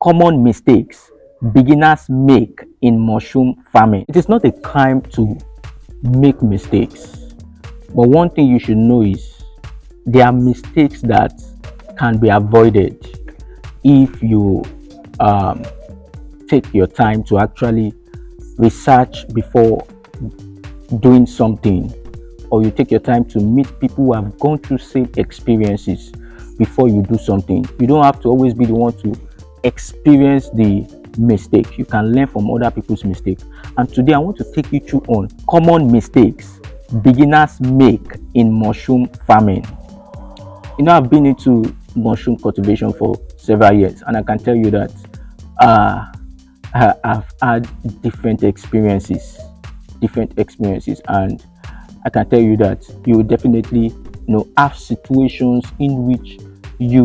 Common mistakes beginners make in mushroom farming. It is not a crime to make mistakes, but one thing you should know is there are mistakes that can be avoided if you take your time to actually research before doing something, or you take your time to meet people who have gone through same experiences before you do something. You don't have to always be the one to experience the mistake. You can learn from other people's mistakes. And today I want to take you through on common mistakes beginners make in mushroom farming. I've been into mushroom cultivation for several years, and I can tell you that I've had different experiences, and I can tell you that you will definitely have situations in which you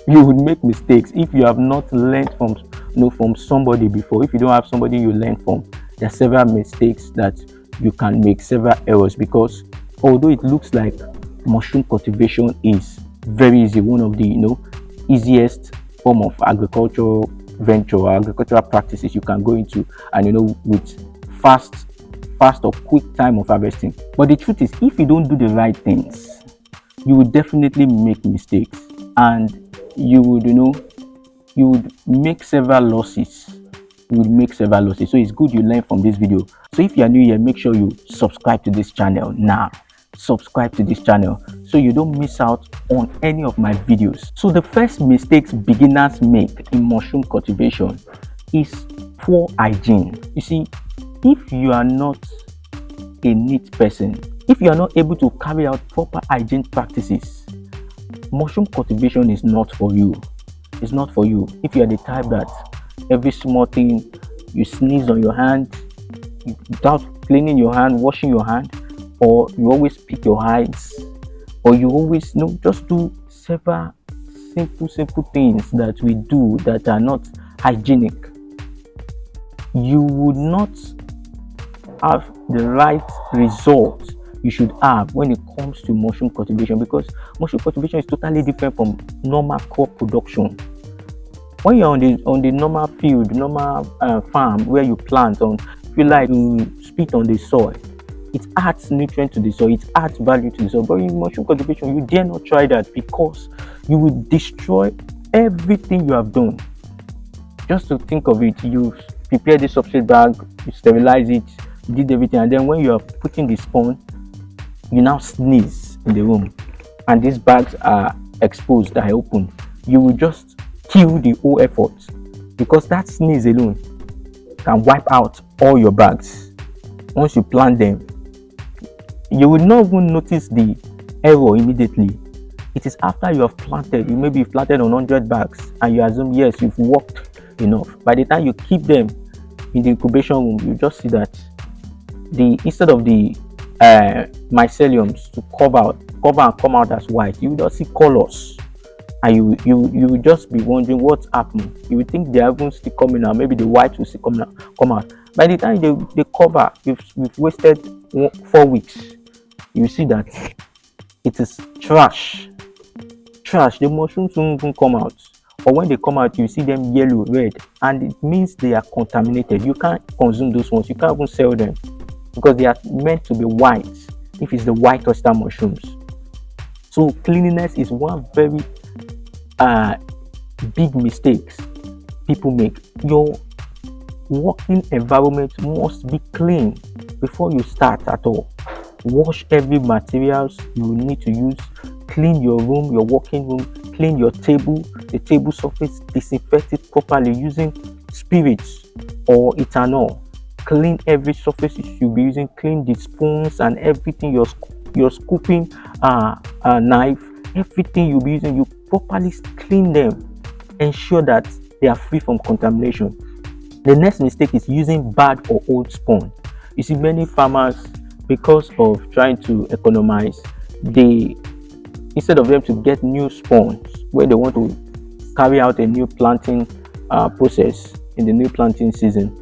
would make mistakes if you have not learned from somebody before. If you don't have somebody you learn from, there are several mistakes that you can make, several errors, because although it looks like mushroom cultivation is very easy, one of the easiest form of agricultural venture or agricultural practices you can go into, and with fast or quick time of harvesting. But the truth is, if you don't do the right things, you will definitely make mistakes, and you would make several losses. So it's good you learn from this video. So if you are new here, make sure you subscribe to this channel now. Subscribe to this channel so you don't miss out on any of my videos. So the first mistakes beginners make in mushroom cultivation is poor hygiene. You see, if you are not a neat person, if you are not able to carry out proper hygiene practices, mushroom cultivation is not for you. It's not for you. If you are the type that every small thing you sneeze on your hand without cleaning your hand, washing your hand, or you always pick your eyes, or you always just do several simple things that we do that are not hygienic, you would not have the right result you should have when it comes to mushroom cultivation, because mushroom cultivation is totally different from normal crop production. When you're on the normal field, normal farm where you plant on, if you like to spit on the soil, it adds nutrient to the soil, it adds value to the soil. But in mushroom cultivation, you dare not try that, because you will destroy everything you have done. Just to think of it, you prepare the substrate bag, you sterilize it, you did everything, and then when you are putting the spawn, you now sneeze in the room, and these bags are exposed, are open. You will just kill the whole effort, because that sneeze alone can wipe out all your bags. Once you plant them, you will not even notice the error immediately. It is after you have planted, maybe you've planted on 100 bags and you assume yes, you've worked enough. By the time you keep them in the incubation room, you just see that instead of the myceliums to cover and come out as white, you will just see colors, and you will just be wondering what's happening. You will think they are even still coming out, maybe the white will still come out. By the time they cover, you've wasted 4 weeks. You see that it is trash. The mushrooms won't even come out, or when they come out, you see them yellow, red, and it means they are contaminated. You can't consume those ones. You can't even sell them, because they are meant to be white if it's the white oyster mushrooms. So cleanliness is one very big mistakes people make. Your working environment must be clean before you start at all. Wash every materials you need to use. Clean your room, your working room. Clean your table, the table surface. Disinfect it properly using spirits or ethanol. Clean every surface you should be using. Clean the spoons and everything, your scooping knife, everything you'll be using, you properly clean them. Ensure that they are free from contamination. The next mistake is using bad or old spawn. You see, many farmers, because of trying to economize, instead of them to get new spawns when they want to carry out a new planting process in the new planting season,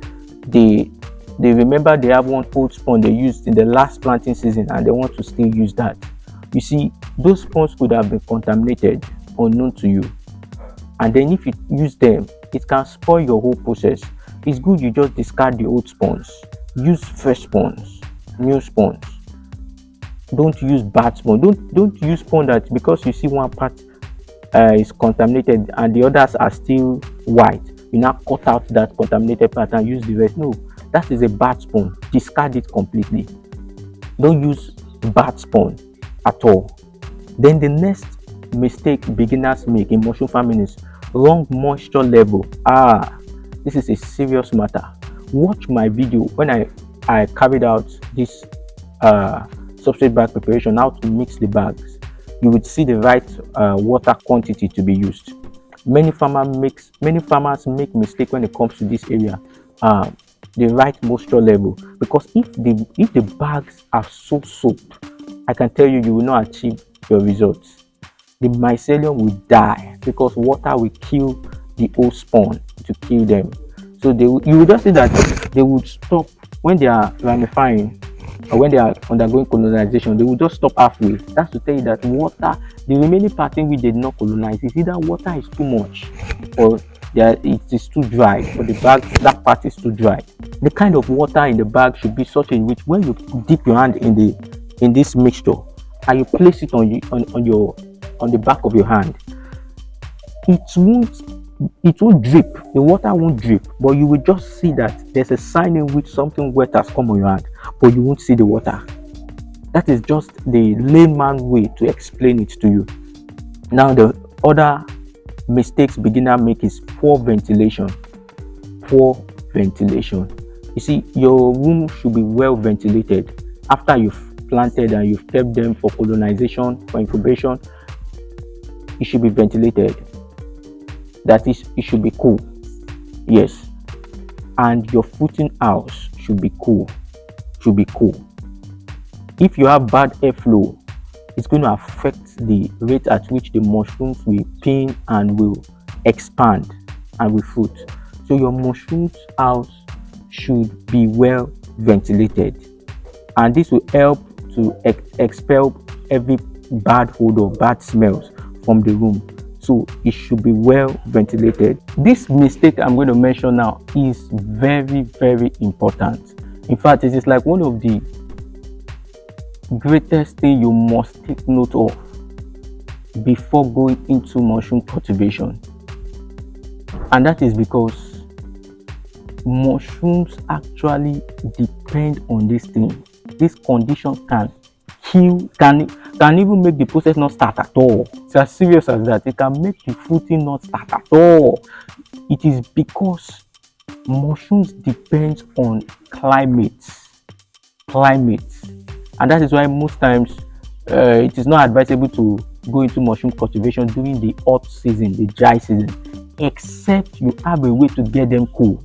they remember they have one old spawn they used in the last planting season, and they want to still use that. You see, those spawns could have been contaminated unknown to you. and then if you use them, it can spoil your whole process. It's good you just discard the old sponge, use fresh sponge, new sponge. Don't use bad sponge. Don't use sponge that because you see one part is contaminated and the others are still white, you now cut out that contaminated part and use the rest. No, that is a bad sponge. Discard it completely. Don't use bad sponge at all. Then the next mistake beginners make in mushroom farming is wrong moisture level. This is a serious matter. Watch my video when I carried out this substrate bag preparation, how to mix the bags. You would see the right water quantity to be used. Many farmers make mistake when it comes to this area, the right moisture level, because if the bags are so soaked, I can tell you will not achieve your results. The mycelium will die because water will kill the old spawn to kill them. So you will just see that they would stop when they are ramifying or when they are undergoing colonization. They will just stop halfway. That's to tell you that water, the remaining part in which they did not colonize, is either water is too much or it is too dry, or the bag, that part is too dry. The kind of water in the bag should be such in which when you dip your hand in this mixture and you place it on the back of your hand, it won't drip. The water won't drip, but you will just see that there's a sign in which something wet has come on your hand, but you won't see the water. That is just the layman way to explain it to you. Now, the other mistakes beginners make is poor ventilation. Poor ventilation. You see, your room should be well ventilated. After you've planted and you've kept them for colonization, for incubation, it should be ventilated. That is, it should be cool. Yes. And your fruiting house should be cool. Should be cool. If you have bad airflow, it's going to affect the rate at which the mushrooms will pin and will expand and will fruit. So your mushrooms house should be well ventilated, and this will help to expel every bad odor, bad smells from the room. So it should be well ventilated. This mistake I'm going to mention now is very, very important. In fact, it is like one of the greatest thing you must take note of before going into mushroom cultivation, and that is because mushrooms actually depend on this thing. This condition can even make the process not start at all. It's as serious as that. It can make the fruiting not start at all. It is because mushrooms depend on climate, and that is why most times it is not advisable to go into mushroom cultivation during the hot season, the dry season, except you have a way to get them cool,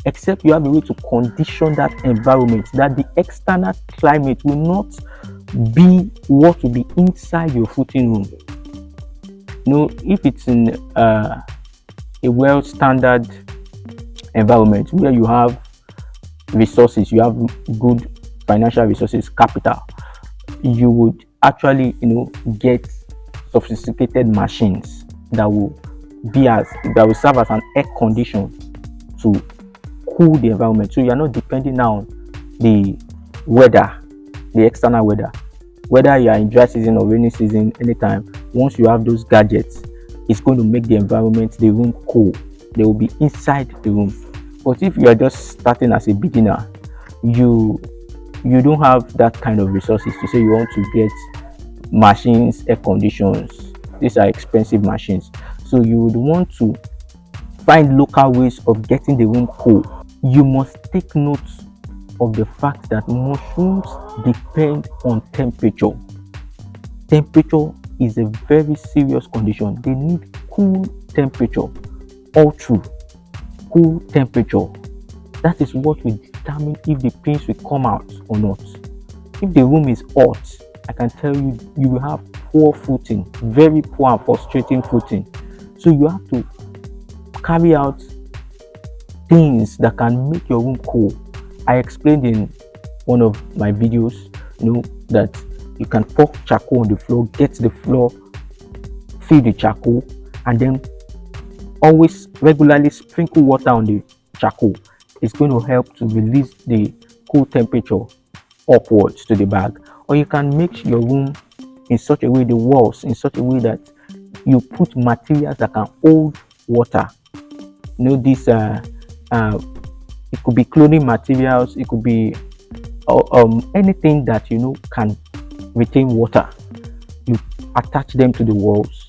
except you have a way to condition that environment, that the external climate will not be what will be inside your fruiting room. You know, if it's in a well standard environment where you have resources, you have good financial resources, capital, you would actually, get sophisticated machines that will serve as an air condition to cool the environment. So you are not depending now on the weather, the external weather, whether you are in dry season or rainy season. Anytime, once you have those gadgets, it's going to make the environment, the room cool. They will be inside the room. But if you are just starting as a beginner, you don't have that kind of resources to say you want to get machines, air conditions. These are expensive machines. So you would want to find local ways of getting the room cool. You must take note of the fact that mushrooms depend on temperature. Temperature is a very serious condition. They need cool temperature all through. Cool temperature. That is what will determine if the pins will come out or not. If the room is hot, I can tell you, you will have poor fruiting, very poor and frustrating fruiting. So you have to carry out things that can make your room cool. I explained in one of my videos, that you can pour charcoal on the floor, get the floor, fill the charcoal, and then always regularly sprinkle water on the charcoal. It's going to help to release the cool temperature upwards to the bag. Or you can make your room in such a way, the walls in such a way that you put materials that can hold water. This it could be clothing materials, it could be anything that can retain water. You attach them to the walls,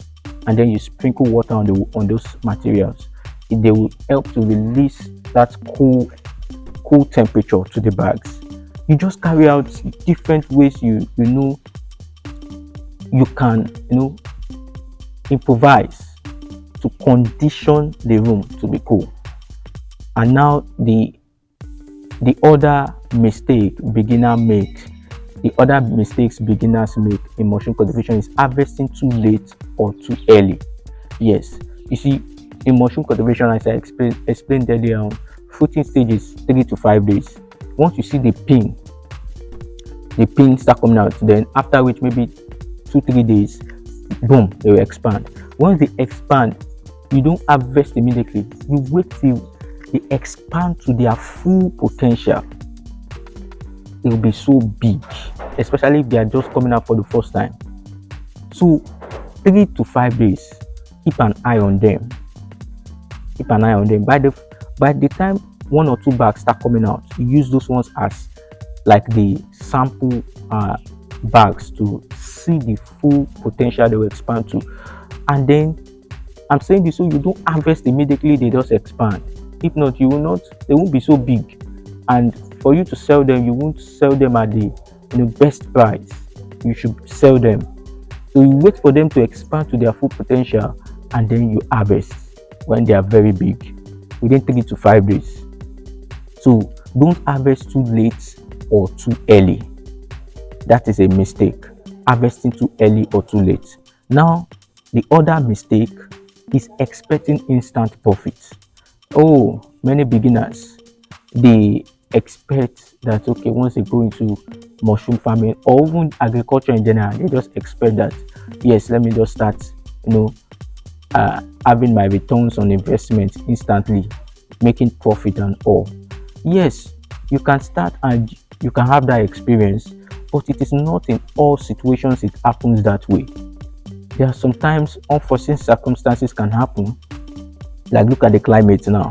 and then you sprinkle water on those materials. They will help to release that cool temperature to the bags. You just carry out different ways you can improvise to condition the room to be cool. And now the other mistake the other mistakes beginners make in mushroom cultivation is harvesting too late or too early. Yes, you see, in mushroom cultivation, as I explained earlier on, fruiting stage is 3 to 5 days. Once you see the pin start coming out, then after which maybe 2-3 days, boom, they will expand. Once they expand, you don't harvest immediately. You wait till they expand to their full potential. It will be so big, especially if they are just coming out for the first time. So 3 to 5 days, keep an eye on them. By the time 1 or 2 bags start coming out, you use those ones as like the sample bags to see the full potential they will expand to. And then I'm saying this so you don't harvest immediately, they just expand. If not, they won't be so big. And for you to sell them, you won't sell them at the best price. You should sell them. So you wait for them to expand to their full potential, and then you harvest when they are very big, within 3 to 5 days. So don't harvest too late or too early. That is a mistake. Harvesting too early or too late. Now, the other mistake is expecting instant profits. Oh, many beginners, they expect that, okay, once they go into mushroom farming or even agriculture in general, they just expect that, yes, let me just start having my returns on investment instantly, making profit and all. Yes, you can start and you can have that experience, but it is not in all situations it happens that way. There are sometimes unforeseen circumstances can happen. Like, look at the climate now.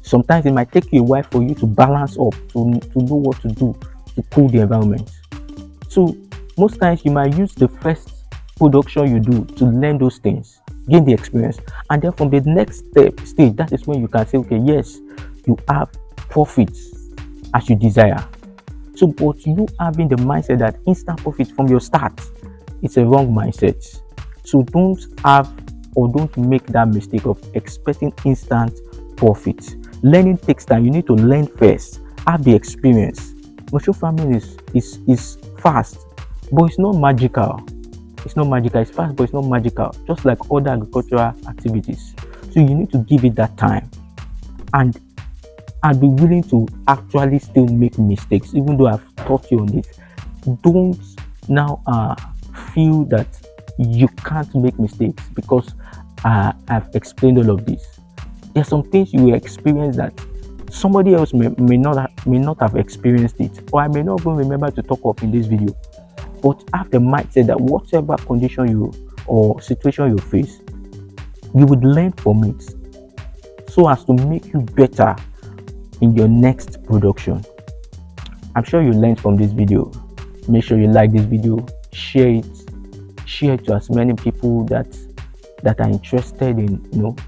Sometimes it might take you a while for you to balance up, to know what to do to cool the environment. So most times you might use the first production you do to learn those things, gain the experience, and then from the next stage, that is when you can say, okay, yes, you have profits as you desire. So, but you having the mindset that instant profit from your start, it's a wrong mindset. So don't make that mistake of expecting instant profit. Learning takes time. You need to learn first, have the experience. Mushroom farming is fast, but it's not magical. It's fast, but it's not magical, just like other agricultural activities. So you need to give it that time and be willing to actually still make mistakes, even though I've taught you on this. Don't now feel that you can't make mistakes because I've explained all of this. There are some things you will experience that somebody else may not have experienced it, or I may not even remember to talk of in this video. But have the mindset that whatever condition or situation you face, you would learn from it so as to make you better in your next production. I'm sure you learned from this video. Make sure you like this video, share it to as many people that are interested in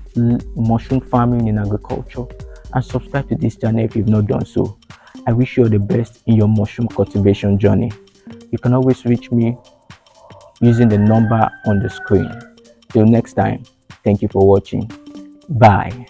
mushroom farming in agriculture, and subscribe to this channel if you've not done so. I wish you all the best in your mushroom cultivation journey. You can always reach me using the number on the screen. Till next time, thank you for watching. Bye.